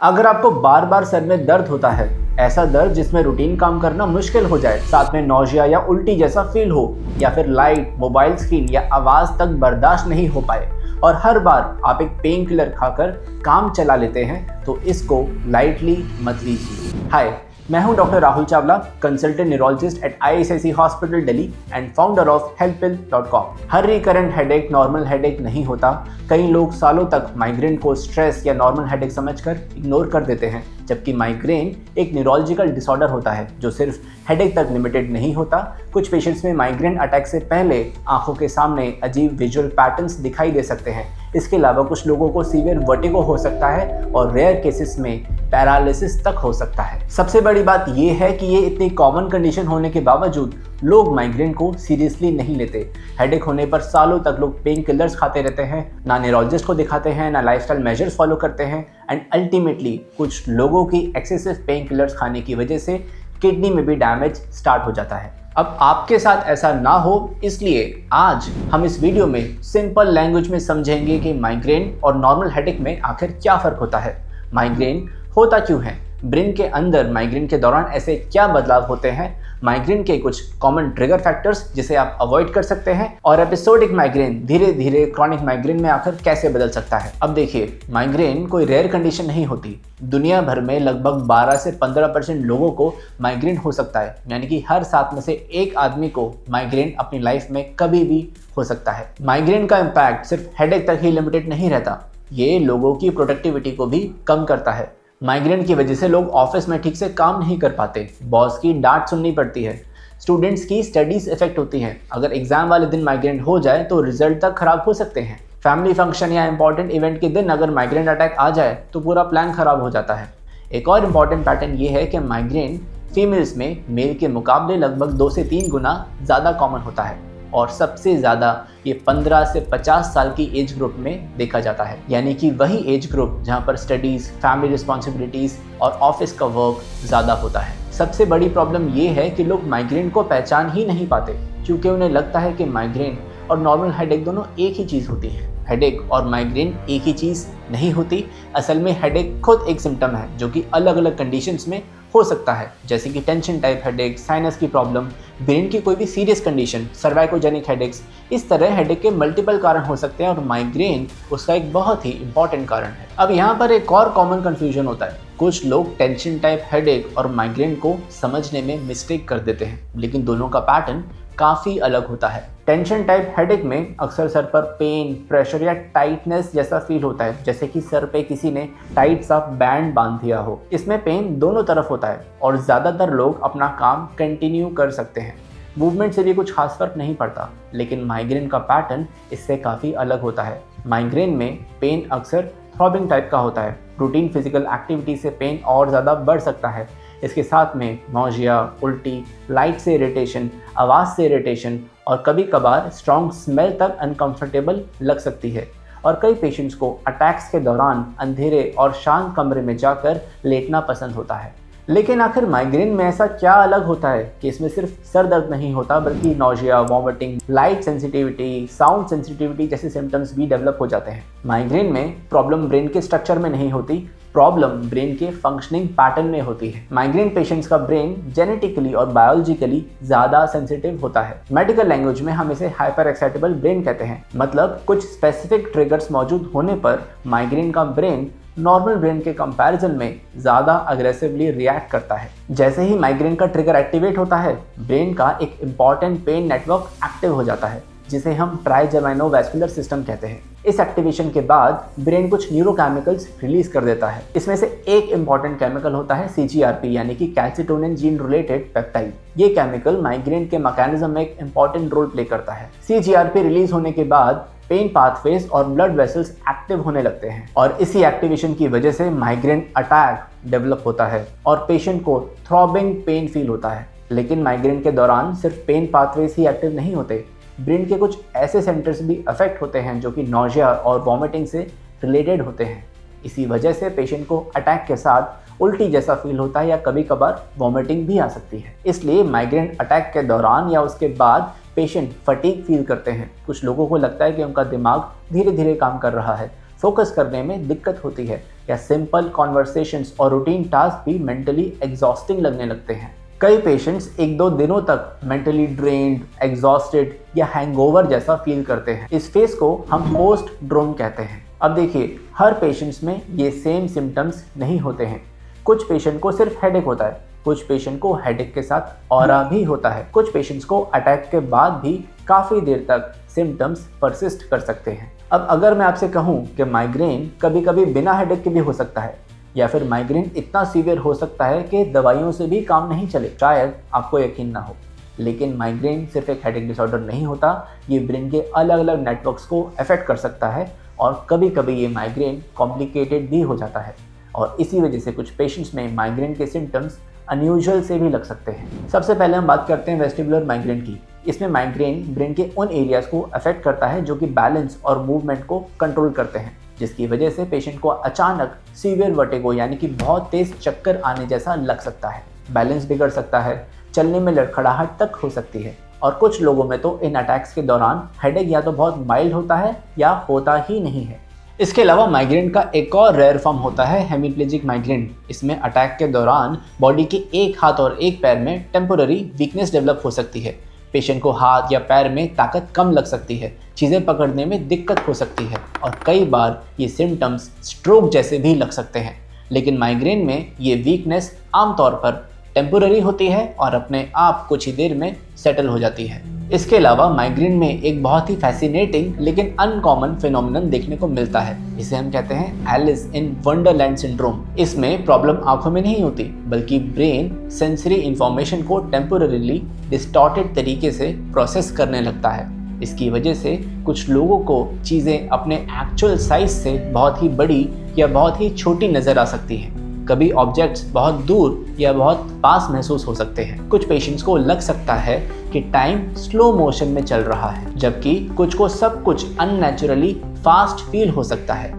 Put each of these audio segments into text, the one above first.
अगर आपको बार बार सर में दर्द होता है, ऐसा दर्द जिसमें रूटीन काम करना मुश्किल हो जाए, साथ में नौजिया या उल्टी जैसा फील हो, या फिर लाइट, मोबाइल स्क्रीन या आवाज तक बर्दाश्त नहीं हो पाए और हर बार आप एक पेन किलर खाकर काम चला लेते हैं, तो इसको लाइटली मत लीजिए। हाय, मैं हूं doctor Rahul Chawla, consultant neurologist at ISIC hospital Delhi and founder of healthpill.com। हर रिकरेंट हेडेक नॉर्मल हेडेक नहीं होता। कई लोग सालों तक माइग्रेन को स्ट्रेस या नॉर्मल हेडेक समझकर इग्नोर कर देते हैं, जबकि माइग्रेन एक न्यूरोलॉजिकल डिसऑर्डर होता है जो सिर्फ हेडेक तक लिमिटेड नहीं होता। कुछ पेशेंट्स में माइग्रेन अटैक से पहले आंखों के सामने अजीब विजुअल पैटर्न्स दिखाई दे सकते हैं। इसके अलावा कुछ लोगों को सीवियर वर्टिगो हो सकता है और रेयर केसेस में पैरालिसिस तक हो सकता है। सबसे बड़ी बात यह है कि ये इतनी कॉमन कंडीशन होने के बावजूद लोग माइग्रेन को सीरियसली नहीं लेते। हेडेक होने पर सालों तक लोग पेन किलर्स खाते रहते हैं, ना न्यूरोलॉजिस्ट को दिखाते हैं, ना लाइफस्टाइल मेजर्स फॉलो करते हैं एंड अल्टीमेटली कुछ लोगों की एक्सेसिव पेन किलर्स खाने की वजह से किडनी में भी डैमेज स्टार्ट हो जाता है। अब आपके साथ ऐसा ना हो, इसलिए आज हम इस वीडियो में सिंपल लैंग्वेज में समझेंगे कि माइग्रेन और नॉर्मल हेडेक में आखिर क्या फ़र्क होता है, माइग्रेन होता क्यों है, ब्रेन के अंदर माइग्रेन के दौरान ऐसे क्या बदलाव होते हैं, माइग्रेन के कुछ कॉमन ट्रिगर फैक्टर्स जिसे आप अवॉइड कर सकते हैं, और एपिसोडिक माइग्रेन धीरे धीरे क्रॉनिक माइग्रेन में आकर कैसे बदल सकता है। अब देखिए, माइग्रेन कोई रेयर कंडीशन नहीं होती। दुनिया भर में लगभग 12 से 15% लोगों को माइग्रेन हो सकता है, यानी कि हर 7 में से एक आदमी को माइग्रेन अपनी लाइफ में कभी भी हो सकता है। माइग्रेन का इम्पैक्ट सिर्फ हेडेक तक ही लिमिटेड नहीं रहता, ये लोगों की प्रोडक्टिविटी को भी कम करता है। माइग्रेन की वजह से लोग ऑफिस में ठीक से काम नहीं कर पाते, बॉस की डांट सुननी पड़ती है, स्टूडेंट्स की स्टडीज इफेक्ट होती हैं। अगर एग्जाम वाले दिन माइग्रेन हो जाए तो रिजल्ट तक खराब हो सकते हैं। फैमिली फंक्शन या इंपॉर्टेंट इवेंट के दिन अगर माइग्रेन अटैक आ जाए तो पूरा प्लान खराब हो जाता है। एक और इम्पॉर्टेंट पैटर्न ये है कि माइग्रेन फीमेल्स में मेल के मुकाबले लगभग 2 से 3 गुना ज़्यादा कॉमन होता है और सबसे ज़्यादा ये 15 से 50 साल की एज ग्रुप में देखा जाता है, यानी कि वही एज ग्रुप जहाँ पर स्टडीज़, फैमिली रिस्पॉन्सिबिलिटीज़ और ऑफिस का वर्क ज़्यादा होता है। सबसे बड़ी प्रॉब्लम ये है कि लोग माइग्रेन को पहचान ही नहीं पाते, क्योंकि उन्हें लगता है कि माइग्रेन और नॉर्मल हेडेक दोनों एक ही चीज़ होती है। हेडेक और माइग्रेन एक ही चीज़ नहीं होती। असल में हेडेक खुद एक सिम्टम है जो कि अलग अलग कंडीशंस में हो सकता है, जैसे कि टेंशन टाइप हेडेक, साइनस की प्रॉब्लम, ब्रेन की कोई भी सीरियस कंडीशन, सर्वाइकोजेनिक हेडेक्स। इस तरह हेडेक के मल्टीपल कारण हो सकते हैं और माइग्रेन उसका एक बहुत ही इंपॉर्टेंट कारण है। अब यहाँ पर एक और कॉमन कंफ्यूजन होता है। कुछ लोग टेंशन टाइप हेडेक और माइग्रेन को समझने में मिस्टेक कर देते हैं, लेकिन दोनों का पैटर्न काफ़ी अलग होता है। टेंशन टाइप हेडेक में अक्सर सर पर पेन, प्रेशर या टाइटनेस जैसा फील होता है, जैसे कि सर पे किसी ने टाइट सा बैंड बांध दिया हो। इसमें पेन दोनों तरफ होता है और ज़्यादातर लोग अपना काम कंटिन्यू कर सकते हैं। मूवमेंट से भी कुछ खास फर्क नहीं पड़ता, लेकिन माइग्रेन का पैटर्न इससे काफ़ी अलग होता है। माइग्रेन में पेन अक्सर थ्रॉबिंग टाइप का होता है। रूटीन फिजिकल एक्टिविटी से पेन और ज़्यादा बढ़ सकता है। इसके साथ में नौजिया, उल्टी, लाइट से इरिटेशन, आवाज़ से इरिटेशन और कभी कभार स्ट्रॉन्ग स्मेल तक अनकंफर्टेबल लग सकती है। और कई पेशेंट्स को अटैक्स के दौरान अंधेरे और शांत कमरे में जाकर लेटना पसंद होता है। लेकिन आखिर माइग्रेन में ऐसा क्या अलग होता है कि इसमें सिर्फ सर दर्द नहीं होता, बल्कि nausea, vomiting, light sensitivity, sound sensitivity जैसे सिम्टम्स भी डेवलप हो जाते हैं। माइग्रेन में प्रॉब्लम ब्रेन के स्ट्रक्चर में नहीं होती, प्रॉब्लम ब्रेन के फंक्शनिंग पैटर्न में होती है। माइग्रेन पेशेंट्स का ब्रेन जेनेटिकली और बायोलॉजिकली ज़्यादा सेंसिटिव होता है। मेडिकल लैंग्वेज में हम इसे हाइपर एक्साइटेबल ब्रेन कहते हैं, मतलब कुछ स्पेसिफिक ट्रिगर्स मौजूद होने पर माइग्रेन का ब्रेन नॉर्मल ब्रेन के कंपैरिजन में ज़्यादा अग्रेसिवली रिएक्ट करता है। जैसे ही माइग्रेन का ट्रिगर एक्टिवेट होता है, ब्रेन का एक इम्पॉर्टेंट पेन नेटवर्क एक्टिव हो जाता है, जिसे हम ट्राइजेमिनोवैस्कुलर सिस्टम कहते हैं। इस एक्टिवेशन के बाद ब्रेन कुछ न्यूरोकेमिकल्स रिलीज कर देता है। इसमें से एक इम्पॉर्टेंट केमिकल होता है CGRP, यानी कि कैल्सिटोनिन जीन रिलेटेड पेप्टाइड। ये केमिकल माइग्रेन के मैकेनिज्म में एक इम्पॉर्टेंट रोल प्ले करता है। CGRP रिलीज होने के बाद पेन पाथवेज और ब्लड वेसल्स एक्टिव होने लगते हैं और इसी एक्टिवेशन की वजह से माइग्रेन अटैक डेवलप होता है और पेशेंट को थ्रॉबिंग पेन फील होता है। लेकिन माइग्रेन के दौरान सिर्फ पेन पाथवेज ही एक्टिव नहीं होते, ब्रेन के कुछ ऐसे सेंटर्स भी अफेक्ट होते हैं जो कि नौजिया और वॉमिटिंग से रिलेटेड होते हैं। इसी वजह से पेशेंट को अटैक के साथ उल्टी जैसा फील होता है या कभी कभार वॉमिटिंग भी आ सकती है। इसलिए माइग्रेन अटैक के दौरान या उसके बाद पेशेंट फटीग फील करते हैं। कुछ लोगों को लगता है कि उनका दिमाग धीरे धीरे काम कर रहा है, फोकस करने में दिक्कत होती है, या सिंपल कॉन्वर्सेशंस और रूटीन टास्क भी मेंटली एग्जॉस्टिंग लगने लगते हैं। कई पेशेंट्स 1-2 दिनों तक मेंटली ड्रेन्ड, एग्जॉस्टेड या हैंगओवर जैसा फील करते हैं। इस फेज को हम पोस्ट ड्रोन कहते हैं। अब देखिए, हर पेशेंट्स में ये सेम सिम्टम्स नहीं होते हैं। कुछ पेशेंट को सिर्फ हेडेक होता है, कुछ पेशेंट को हेडेक के साथ ऑरा भी होता है, कुछ पेशेंट्स को अटैक के बाद भी काफ़ी देर तक सिम्टम्स परसिस्ट कर सकते हैं। अब अगर मैं आपसे कहूँ कि माइग्रेन कभी कभी बिना हेडेक के भी हो सकता है, या फिर माइग्रेन इतना सीवियर हो सकता है कि दवाइयों से भी काम नहीं चले, शायद आपको यकीन ना हो। लेकिन माइग्रेन सिर्फ एक हेडेक डिसऑर्डर नहीं होता, ये ब्रेन के अलग अलग नेटवर्क्स को अफेक्ट कर सकता है और कभी कभी ये माइग्रेन कॉम्प्लिकेटेड भी हो जाता है और इसी वजह से कुछ पेशेंट्स में माइग्रेन के सिम्टम्स अनयूजुअल से भी लग सकते हैं। सबसे पहले हम बात करते हैं वेस्टिबुलर माइग्रेन की। इसमें माइग्रेन ब्रेन के उन एरियाज को अफेक्ट करता है जो कि बैलेंस और मूवमेंट को कंट्रोल करते हैं, जिसकी वजह से पेशेंट को अचानक सीवियर वर्टिगो यानी कि बहुत तेज चक्कर आने जैसा लग सकता है। बैलेंस बिगड़ सकता है, चलने में लड़खड़ाहट तक हो सकती है और कुछ लोगों में तो इन अटैक्स के दौरान हेडेक या तो बहुत माइल्ड होता है या होता ही नहीं है। इसके अलावा माइग्रेन का एक और रेयर फॉर्म होता है हेमिप्लेजिक माइग्रेन। इसमें अटैक के दौरान बॉडी के एक हाथ और एक पैर में टेम्पोररी वीकनेस डेवलप हो सकती है। पेशेंट को हाथ या पैर में ताकत कम लग सकती है, चीज़ें पकड़ने में दिक्कत हो सकती है और कई बार ये सिम्टम्स स्ट्रोक जैसे भी लग सकते हैं। लेकिन माइग्रेन में ये वीकनेस आमतौर पर टेम्पोररी होती है और अपने आप कुछ ही देर में सेटल हो जाती है। इसके अलावा माइग्रेन में एक बहुत ही फैसिनेटिंग लेकिन अनकॉमन फिनोमिनन देखने को मिलता है। इसे हम कहते हैं एलिस इन वंडरलैंड सिंड्रोम। इसमें प्रॉब्लम आंखों में नहीं होती, बल्कि ब्रेन सेंसरी इंफॉर्मेशन को टेम्पोररीली डिस्टॉर्टेड तरीके से प्रोसेस करने लगता है। इसकी वजह से कुछ लोगों को चीज़ें अपने एक्चुअल साइज से बहुत ही बड़ी या बहुत ही छोटी नज़र आ सकती हैं। कभी ऑब्जेक्ट्स बहुत दूर या बहुत पास महसूस हो सकते हैं। कुछ पेशेंट्स को लग सकता है कि टाइम स्लो मोशन में चल रहा है, जबकि कुछ को सब कुछ अननेचुरली फास्ट फील हो सकता है।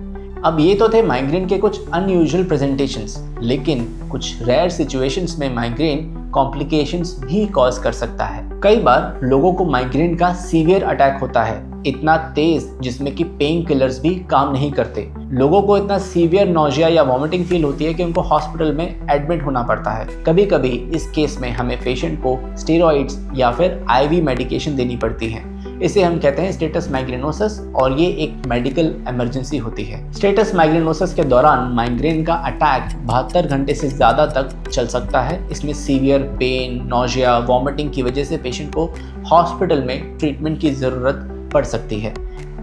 अब ये तो थे माइग्रेन के कुछ अनयूजुअल प्रेजेंटेशंस, लेकिन कुछ रेयर सिचुएशंस में माइग्रेन कॉम्प्लिकेशंस भी कॉज कर सकता है। कई बार लोगों को माइग्रेन का सीवियर अटैक होता है, इतना तेज जिसमें कि पेन किलर्स भी काम नहीं करते। लोगों को इतना सीवियर नोजिया या वॉमिटिंग फील होती है कि उनको हॉस्पिटल में एडमिट होना पड़ता है। कभी कभी इस केस में हमें पेशेंट को स्टेरॉइड्स या फिर आईवी मेडिकेशन देनी पड़ती है। इसे हम कहते हैं स्टेटस माइग्रेनोसिस और ये एक मेडिकल इमरजेंसी होती है। स्टेटस माइग्रेनोसिस के दौरान माइग्रेन का अटैक 72 घंटे से ज़्यादा तक चल सकता है। इसमें सीवियर पेन, नोजिया, वॉमिटिंग की वजह से पेशेंट को हॉस्पिटल में ट्रीटमेंट की ज़रूरत पड़ सकती है।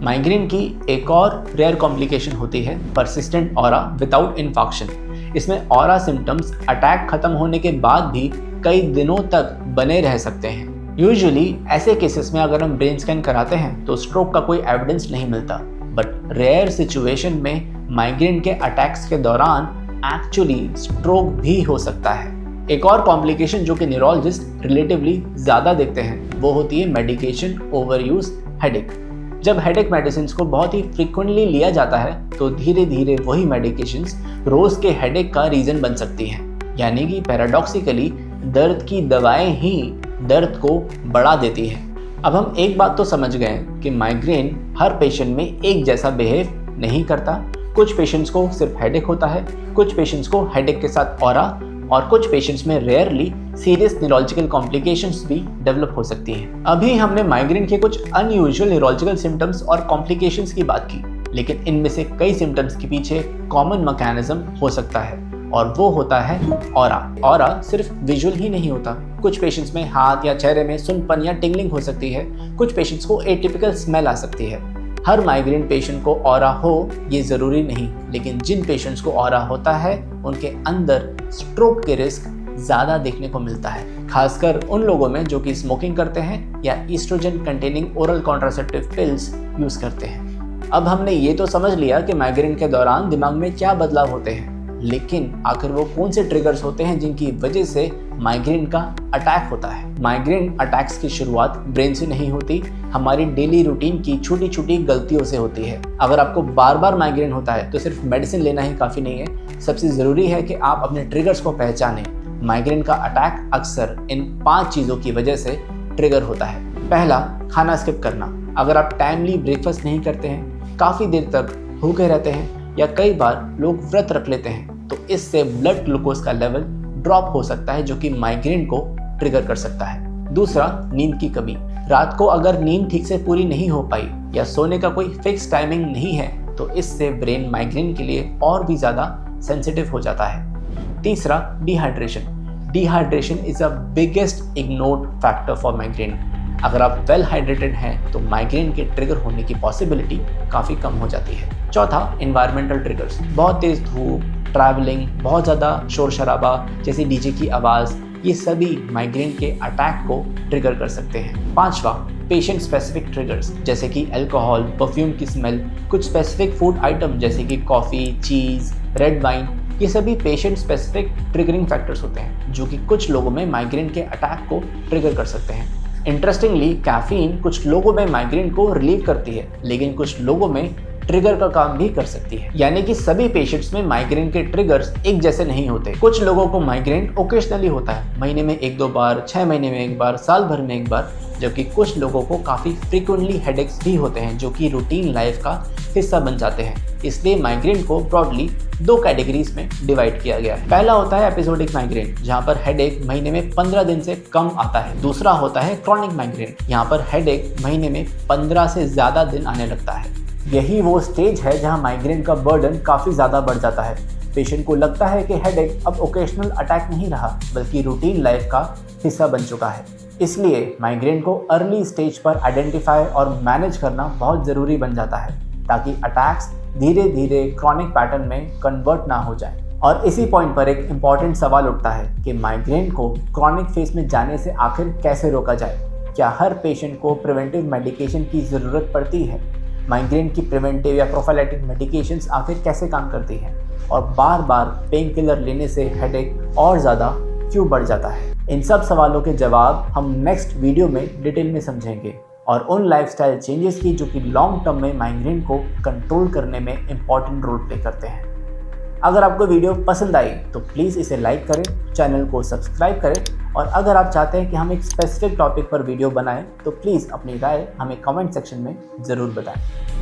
माइग्रेन की एक और रेयर कॉम्प्लिकेशन होती है परसिस्टेंट ऑरा विदाउट इन्फॉक्शन। इसमें ऑरा सिम्टम्स अटैक खत्म होने के बाद भी कई दिनों तक बने रह सकते हैं। यूजुअली ऐसे केसेस में अगर हम ब्रेन स्कैन कराते हैं तो स्ट्रोक का कोई एविडेंस नहीं मिलता, बट रेयर सिचुएशन में माइग्रेन के अटैक्स के दौरान एक्चुअली स्ट्रोक भी हो सकता है। एक और कॉम्प्लिकेशन जो कि न्यूरोलॉजिस्ट रिलेटिवली ज़्यादा देखते हैं वो होती है मेडिकेशन ओवरयूज हेडेक। जब हेडेक मेडिसिन को बहुत ही फ्रीक्वेंटली लिया जाता है तो धीरे धीरे वही मेडिकेशंस रोज़ के हेडेक का रीज़न बन सकती हैं। यानी कि पैराडॉक्सिकली दर्द की दवाएं ही दर्द को बढ़ा देती हैं। अब हम एक बात तो समझ गए कि माइग्रेन हर पेशेंट में एक जैसा बिहेव नहीं करता। कुछ पेशेंट्स को सिर्फ हेडेक होता है, कुछ पेशेंट्स को हेडेक के साथ ऑरा और कुछ पेशेंट्स में रेयरली सीरियस न्यूरोलॉजिकल कॉम्प्लिकेशंस भी डेवलप हो सकती हैं। अभी हमने माइग्रेन के कुछ अनयूजुअल न्यूरोलॉजिकल सिम्टम्स और कॉम्प्लिकेशंस की बात की, लेकिन इनमें से कई सिम्टम्स के पीछे कॉमन मैकेनिज्म हो सकता है और वो होता है ऑरा। ऑरा सिर्फ विजुअल ही नहीं होता। कुछ पेशेंट्स में हाथ या चेहरे में सुनपन या टिंगलिंग हो सकती है। कुछ पेशेंट्स को एटिपिकल स्मेल आ सकती है। हर माइग्रेन पेशेंट को ऑरा हो ये ज़रूरी नहीं, लेकिन जिन पेशेंट्स को ऑरा होता है उनके अंदर स्ट्रोक के रिस्क ज़्यादा देखने को मिलता है, खासकर उन लोगों में जो कि स्मोकिंग करते हैं या estrogen containing oral contraceptive pills use करते हैं। अब हमने ये तो समझ लिया कि माइग्रेन के दौरान दिमाग में क्या बदलाव होते हैं, लेकिन आखिर वो कौन से ट्रिगर्स होते हैं जिनकी वजह से माइग्रेन का अटैक होता है। माइग्रेन अटैक्स की शुरुआत ब्रेन से नहीं होती, हमारी डेली रूटीन की छोटी छोटी गलतियों से होती है। अगर आपको बार बार माइग्रेन होता है तो सिर्फ मेडिसिन लेना ही काफ़ी नहीं है। सबसे ज़रूरी है कि आप अपने ट्रिगर्स को पहचानें। माइग्रेन का अटैक अक्सर इन 5 चीज़ों की वजह से ट्रिगर होता है। पहला, खाना स्किप करना। अगर आप टाइमली ब्रेकफास्ट नहीं करते हैं, काफ़ी देर तक भूखे रहते हैं, या कई बार लोग व्रत रख लेते हैं, तो इससे ब्लड ग्लूकोज का लेवल ड्रॉप हो सकता है, जो कि माइग्रेन को ट्रिगर कर सकता है। दूसरा, नींद की कमी। रात को अगर नींद ठीक से पूरी नहीं हो पाई या सोने का कोई फिक्स टाइमिंग नहीं है, तो इससे ब्रेन माइग्रेन के लिए और भी ज़्यादा सेंसिटिव हो जाता है। तीसरा, dehydration. Dehydration is a biggest ignored factor for migraine. अगर आप वेल हाइड्रेटेड हैं तो माइग्रेन के ट्रिगर होने की पॉसिबिलिटी काफ़ी कम हो जाती है। चौथा, एनवायरमेंटल ट्रिगर्स। बहुत तेज़ धूप, ट्रैवलिंग, बहुत ज़्यादा शोर शराबा जैसे डीजे की आवाज़, ये सभी माइग्रेन के अटैक को ट्रिगर कर सकते हैं। पांचवा, पेशेंट स्पेसिफिक ट्रिगर्स जैसे कि अल्कोहल, परफ्यूम की स्मेल, कुछ स्पेसिफिक फूड आइटम जैसे कि कॉफ़ी, चीज़, रेड वाइन, ये सभी पेशेंट स्पेसिफिक ट्रिगरिंग फैक्टर्स होते हैं जो कि कुछ लोगों में माइग्रेन के अटैक को ट्रिगर कर सकते हैं। इंटरेस्टिंगली, कैफीन कुछ लोगों में माइग्रेन को रिलीव करती है, लेकिन कुछ लोगों में ट्रिगर का काम भी कर सकती है। यानी कि सभी पेशेंट्स में माइग्रेन के ट्रिगर्स एक जैसे नहीं होते। कुछ लोगों को माइग्रेन ओकेशनली होता है, महीने में 1-2 बार, 6 महीने में 1 बार, साल भर में 1 बार, जबकि कुछ लोगों को काफ़ी फ्रीक्वेंटली हेडेक्स भी होते हैं जो कि रूटीन लाइफ का हिस्सा बन जाते हैं। इसलिए माइग्रेन को ब्रॉडली 2 कैटेगरीज में डिवाइड किया गया है। पहला होता है एपिसोडिक माइग्रेन, जहाँ पर हेडेक महीने में 15 दिन से कम आता है। दूसरा होता है क्रॉनिक माइग्रेन, यहाँ पर हेडेक महीने में 15 से ज़्यादा दिन आने लगता है। यही वो स्टेज है जहाँ माइग्रेन का बर्डन काफ़ी ज़्यादा बढ़ जाता है। पेशेंट को लगता है कि हेडेक अब ओकेशनल अटैक नहीं रहा, बल्कि रूटीन लाइफ का हिस्सा बन चुका है। इसलिए माइग्रेन को अर्ली स्टेज पर आइडेंटिफाई और मैनेज करना बहुत ज़रूरी बन जाता है, ताकि अटैक्स धीरे धीरे क्रॉनिक पैटर्न में कन्वर्ट ना हो जाए। और इसी पॉइंट पर एक इम्पॉर्टेंट सवाल उठता है कि माइग्रेन को क्रॉनिक फेज में जाने से आखिर कैसे रोका जाए। क्या हर पेशेंट को प्रिवेंटिव मेडिकेशन की ज़रूरत पड़ती है? माइग्रेन की प्रिवेंटिव या प्रोफाइलैटिक मेडिकेशंस आखिर कैसे काम करती हैं? और बार बार पेन किलर लेने से हेडेक और ज़्यादा क्यों बढ़ जाता है? इन सब सवालों के जवाब हम नेक्स्ट वीडियो में डिटेल में समझेंगे, और उन लाइफस्टाइल चेंजेस की जो कि लॉन्ग टर्म में माइग्रेन को कंट्रोल करने में इम्पॉर्टेंट रोल प्ले करते हैं। अगर आपको वीडियो पसंद आई तो प्लीज़ इसे लाइक करें, चैनल को सब्सक्राइब करें, और अगर आप चाहते हैं कि हम एक स्पेसिफिक टॉपिक पर वीडियो बनाएं तो प्लीज़ अपनी राय हमें कमेंट सेक्शन में ज़रूर बताएं।